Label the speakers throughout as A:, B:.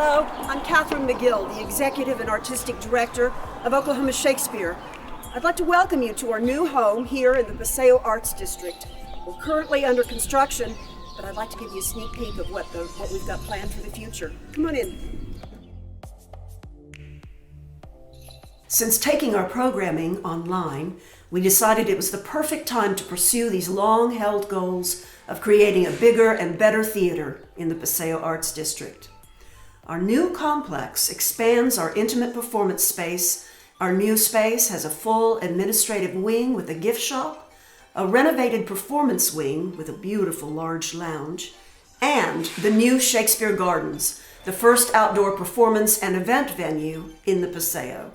A: Hello, I'm Catherine McGill, the Executive and Artistic Director of Oklahoma Shakespeare. I'd like to welcome you to our new home here in the Paseo Arts District. We're currently under construction, but I'd like to give you a sneak peek of what we've got planned for the future. Come on in. Since taking our programming online, we decided it was the perfect time to pursue these long-held goals of creating a bigger and better theater in the Paseo Arts District. Our new complex expands our intimate performance space. Our new space has a full administrative wing with a gift shop, a renovated performance wing with a beautiful large lounge, and the new Shakespeare Gardens, the first outdoor performance and event venue in the Paseo.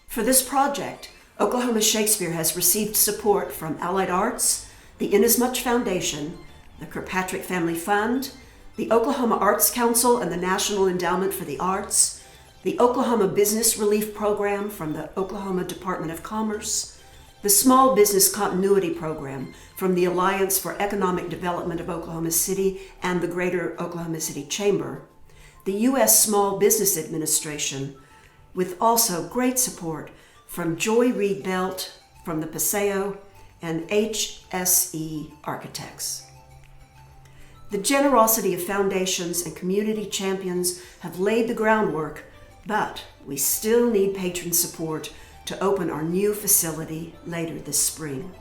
A: For this project, Oklahoma Shakespeare has received support from Allied Arts, the Inasmuch Foundation, the Kirkpatrick Family Fund, the Oklahoma Arts Council and the National Endowment for the Arts, the Oklahoma Business Relief Program from the Oklahoma Department of Commerce, the Small Business Continuity Program from the Alliance for Economic Development of Oklahoma City and the Greater Oklahoma City Chamber, the U.S. Small Business Administration, with also great support from Joy Reid Belt from the Paseo and HSE Architects. The generosity of foundations and community champions have laid the groundwork, but we still need patron support to open our new facility later this spring.